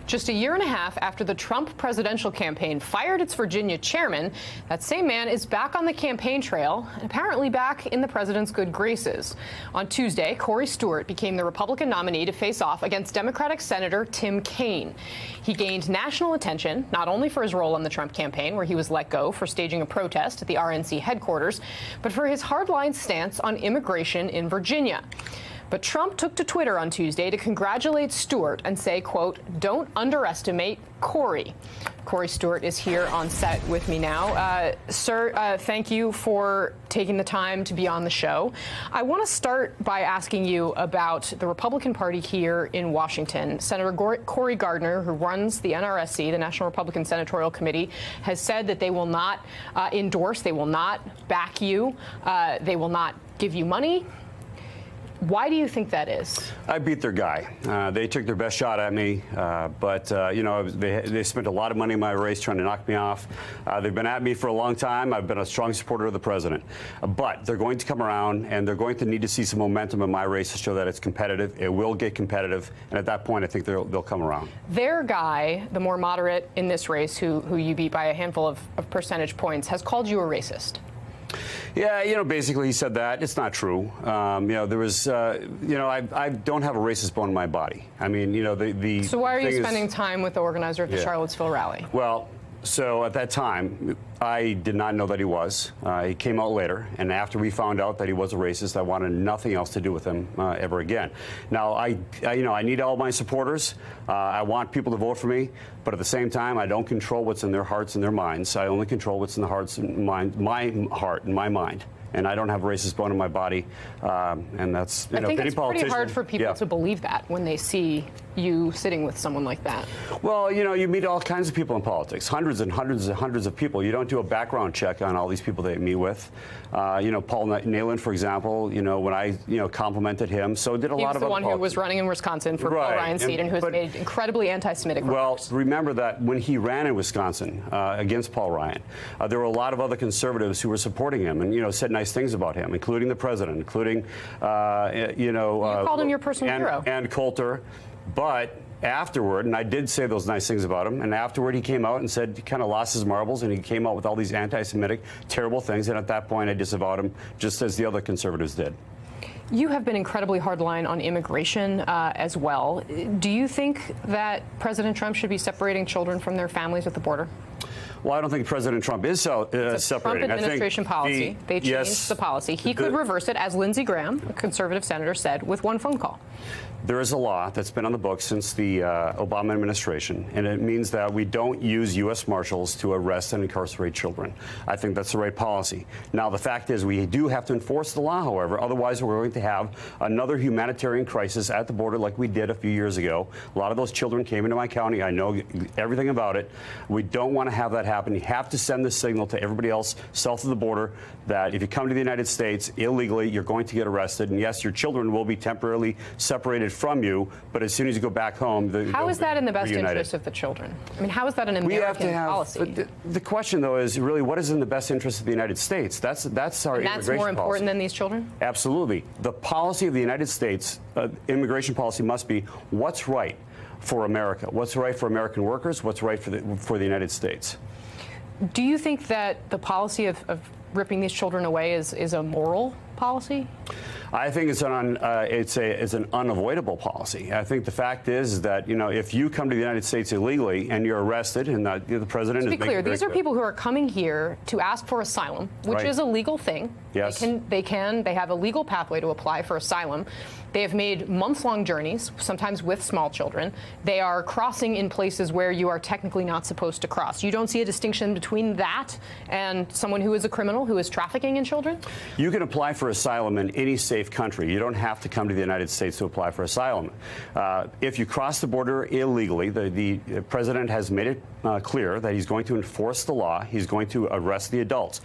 Just a year and a half after the Trump presidential campaign fired its Virginia chairman, that same man is back on the campaign trail and apparently back in the president's good graces. On Tuesday, Stewart became the Republican nominee to face off against Democratic Senator Tim Kaine. He gained national attention not only for his role on the Trump campaign, where he was let go for staging a protest at the RNC headquarters, but for his hardline stance on immigration in Virginia. But Trump took to Twitter on Tuesday to congratulate Stewart and say, quote, "Don't underestimate Corey." Stewart is here on set with me now. Sir, thank you for taking the time to be on the show. I want to start by asking you about the Republican Party here in Washington. Senator Cory Gardner, who runs the NRSC, the National Republican Senatorial Committee, has said that they will not endorse, they will not back you, they will not give you money. Why do you think that is? I beat their guy. They took their best shot at me, but you know, they spent a lot of money in my race trying to knock me off. They've been at me for a long time. I've been a strong supporter of the president, but they're going to come around and they're going to need to see some momentum in my race to show that it's competitive. It will get competitive, and at that point, I think they'll come around. Their guy, the more moderate in this race, who you beat by a handful of percentage points, has called you a racist. Yeah, you know, basically he said that. It's not true. You know, there was, you know, I don't have a racist bone in my body. I mean, you know, the So why are you spending time with the organizer of the Charlottesville rally? Well, so at that time, I did not know that he was. He came out later, and after we found out that he was a racist, I wanted nothing else to do with him ever again. Now, you know, I need all my supporters. I want people to vote for me, but at the same time, I don't control what's in their hearts and their minds. I only control what's in the hearts and mind, my heart and my mind. And I don't have a racist bone in my body, and that's, you know, I think it's pretty hard for people to believe that when they see you sitting with someone like that. Well, you know, you meet all kinds of people in politics, hundreds and hundreds and hundreds of people. You don't do a background check on all these people that you meet with. You know, Paul Nehlen, for example, you know, when I, you know, complimented him, so did a lot of other He was the one who was running in Wisconsin for Paul Ryan's seat and who has made incredibly anti-Semitic remarks. Well, remember that when he ran in Wisconsin against Paul Ryan, there were a lot of other conservatives who were supporting him and, you know, said nice things about him, including the president, including, you know... You called him your personal hero. And Coulter. But afterward, and I did say those nice things about him, and afterward he came out and said he kind of lost his marbles, and he came out with all these anti-Semitic, terrible things, and at that point I disavowed him, just as the other conservatives did. You have been incredibly hardline on immigration as well. Do you think that President Trump should be separating children from their families at the border? Well, I don't think President Trump is separating. Trump administration policy. They changed the policy. He could reverse it, as Lindsey Graham, a conservative senator, said, with one phone call. There is a law that's been on the books since the Obama administration, and it means that we don't use U.S. Marshals to arrest and incarcerate children. I think that's the right policy. Now, the fact is we do have to enforce the law, however. Otherwise, we're going to have another humanitarian crisis at the border like we did a few years ago. A lot of those children came into my county. I know everything about it. We don't want to have that happen. You have to send the signal to everybody else south of the border that if you come to the United States illegally, you're going to get arrested. And yes, your children will be temporarily separated from you, but as soon as you go back home, how is that in the best interest of the children? I mean, how is that an American policy? The question, though, is really what is in the best interest of the United States? That's our immigration policy. That's more important than these children? Absolutely. The policy of the United States, immigration policy, must be what's right for America, what's right for American workers, what's right for the United States. Do you think that the policy of ripping these children away is a moral policy? I think it's an unavoidable policy. I think the fact is that, you know, if you come to the United States illegally and you're arrested, and the president is making it very clear. To be clear, these are people who are coming here to ask for asylum, which is a legal thing. Yes. They have a legal pathway to apply for asylum. They have made months-long journeys, sometimes with small children. They are crossing in places where you are technically not supposed to cross. You don't see a distinction between that and someone who is a criminal who is trafficking in children? You can apply for asylum in any safe country. You don't have to come to the United States to apply for asylum. If you cross the border illegally, the president has made it clear that he's going to enforce the law. He's going to arrest the adults.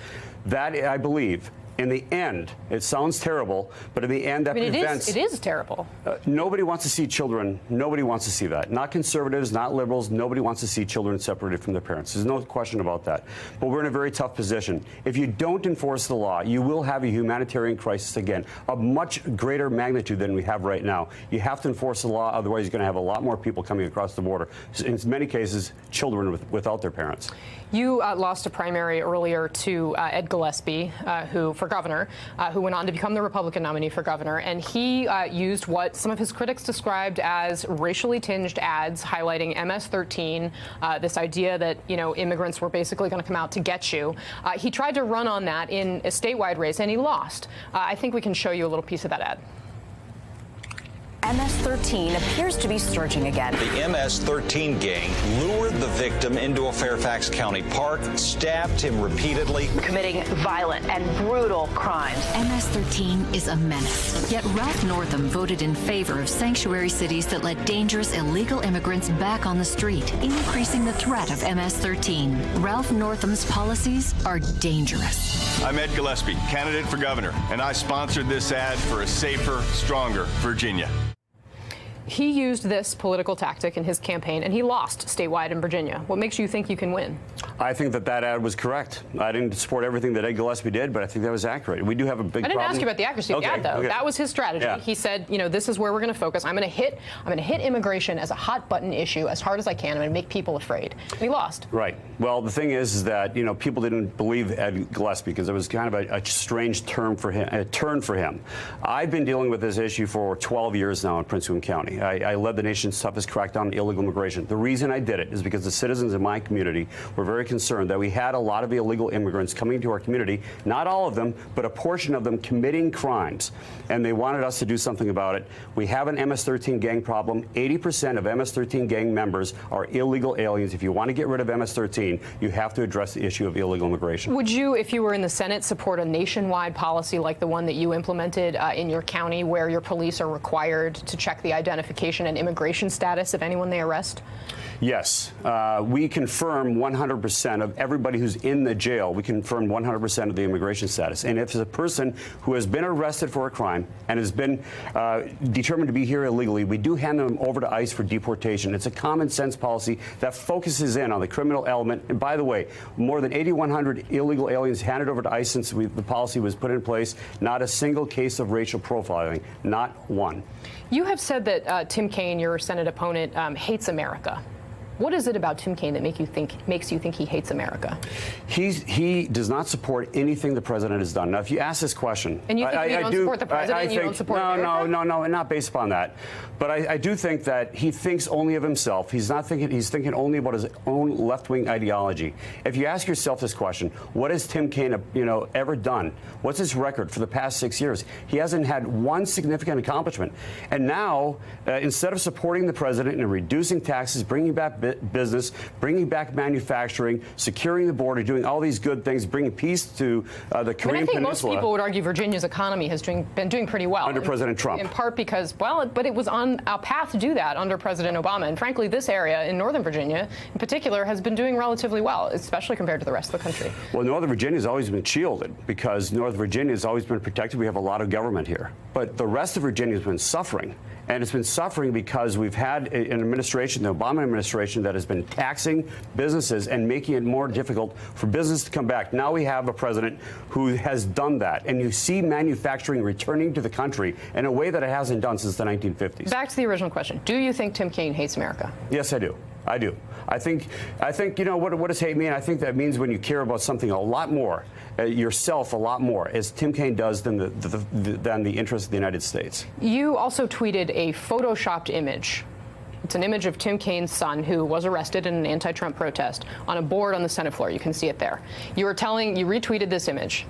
That, I believe, In the end, it sounds terrible, but in the end, that prevents. It is terrible. Nobody wants to see children. Nobody wants to see that. Not conservatives, not liberals. Nobody wants to see children separated from their parents. There's no question about that. But we're in a very tough position. If you don't enforce the law, you will have a humanitarian crisis again, of much greater magnitude than we have right now. You have to enforce the law, otherwise you're going to have a lot more people coming across the border. In many cases, children without their parents. You lost a primary earlier to Ed Gillespie, for governor, who went on to become the Republican nominee for governor, and he used what some of his critics described as racially tinged ads highlighting MS-13, this idea that, you know, immigrants were basically going to come out to get you. He tried to run on that in a statewide race, and he lost. I think we can show you a little piece of that ad. MS-13 appears to be surging again. The MS-13 gang lured the victim into a Fairfax County park, stabbed him repeatedly, Committing violent and brutal crimes. MS-13 is a menace. Yet Ralph Northam voted in favor of sanctuary cities that let dangerous illegal immigrants back on the street, increasing the threat of MS-13. Ralph Northam's policies are dangerous. I'm Ed Gillespie, candidate for governor, and I sponsored this ad for a safer, stronger Virginia. He used this political tactic in his campaign, and he lost statewide in Virginia. What makes you think you can win? I think that ad was correct. I didn't support everything that Ed Gillespie did, but I think that was accurate. We do have a big problem. I didn't ask you about the accuracy of the ad, though. Okay. That was his strategy. Yeah. He said, you know, this is where we're going to focus. I'm going to hit immigration as a hot button issue as hard as I can. I'm going to make people afraid. And he lost. Right. Well, the thing is that, you know, people didn't believe Ed Gillespie because it was kind of a strange turn for him. I've been dealing with this issue for 12 years now in Prince William County. I led the nation's toughest crackdown on illegal immigration. The reason I did it is because the citizens in my community were very concerned that we had a lot of illegal immigrants coming to our community, not all of them, but a portion of them committing crimes, and they wanted us to do something about it. We have an MS-13 gang problem. 80% of MS-13 gang members are illegal aliens. If you want to get rid of MS-13, you have to address the issue of illegal immigration. Would you, if you were in the Senate, support a nationwide policy like the one that you implemented in your county, where your police are required to check the identification and immigration status of anyone they arrest? Yes. We confirm 100% of everybody who's in the jail. We confirm 100% of the immigration status. And if it's a person who has been arrested for a crime and has been determined to be here illegally, we do hand them over to ICE for deportation. It's a common sense policy that focuses in on the criminal element. And by the way, more than 8,100 illegal aliens handed over to ICE since the policy was put in place. Not a single case of racial profiling. Not one. You have said that Tim Kaine, your Senate opponent, hates America. What is it about Tim Kaine that makes you think he hates America? He does not support anything the president has done. Now, if you ask this question, and you think you don't support the president, you don't support America? No, not based upon that. But I do think that he thinks only of himself. He's thinking only about his own left-wing ideology. If you ask yourself this question, what has Tim Kaine, ever done? What's his record for the past 6 years? He hasn't had one significant accomplishment. And now, instead of supporting the president and reducing taxes, bringing back business, bringing back manufacturing, securing the border, doing all these good things, bringing peace to the Korean Peninsula. I think most people would argue Virginia's economy has been doing pretty well. Under President Trump. In part because, but it was on a path to do that under President Obama. And frankly, this area in Northern Virginia, in particular, has been doing relatively well, especially compared to the rest of the country. Well, Northern Virginia has always been shielded because Northern Virginia has always been protected. We have a lot of government here. But the rest of Virginia has been suffering. And it's been suffering because we've had an administration, the Obama administration, that has been taxing businesses and making it more difficult for business to come back. Now we have a president who has done that. And you see manufacturing returning to the country in a way that it hasn't done since the 1950s. Back to the original question. Do you think Tim Kaine hates America? Yes, I do. I do. I think what does hate mean? I think that means when you care about something a lot more, yourself a lot more, as Tim Kaine does than the interests of the United States. You also tweeted a photoshopped image. It's an image of Tim Kaine's son, who was arrested in an anti-Trump protest, on a board on the Senate floor. You can see it there. You retweeted this image.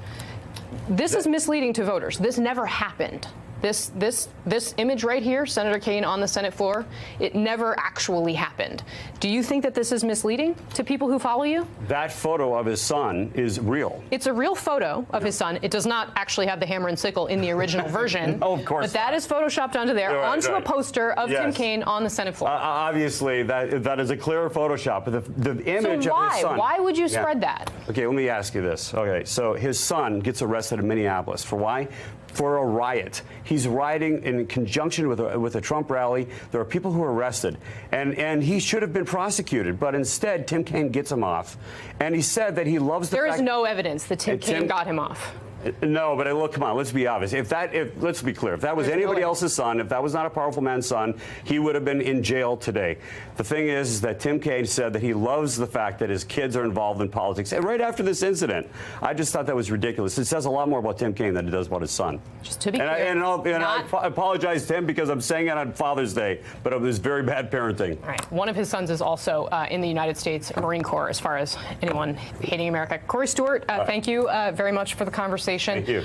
This is misleading to voters. This never happened. This image right here, Senator Kaine on the Senate floor, it never actually happened. Do you think that this is misleading to people who follow you? That photo of his son is real. It's a real photo of his son. It does not actually have the hammer and sickle in the original version. Oh, of course. But that is photoshopped onto there, onto a poster of Tim Kaine on the Senate floor. Obviously, that is a clear Photoshop. But the image of his son. Why would you spread that? Okay, let me ask you this. Okay, so his son gets arrested in Minneapolis. For why? For a riot. He's rioting in conjunction with a Trump rally. There are people who are arrested, and he should have been prosecuted, but instead Tim Kaine gets him off, and he said that he loves the fact. There is no evidence that Tim Kaine got him off. No, but look, come on, let's be obvious. Let's be clear. If that was anybody else's son, if that was not a powerful man's son, he would have been in jail today. The thing is that Tim Kaine said that he loves the fact that his kids are involved in politics. And right after this incident, I just thought that was ridiculous. It says a lot more about Tim Kaine than it does about his son. Just to be clear. I apologize to him because I'm saying it on Father's Day, but it was very bad parenting. All right. One of his sons is also in the United States Marine Corps, as far as anyone hating America. Corey Stewart, thank you very much for the conversation. Thank you.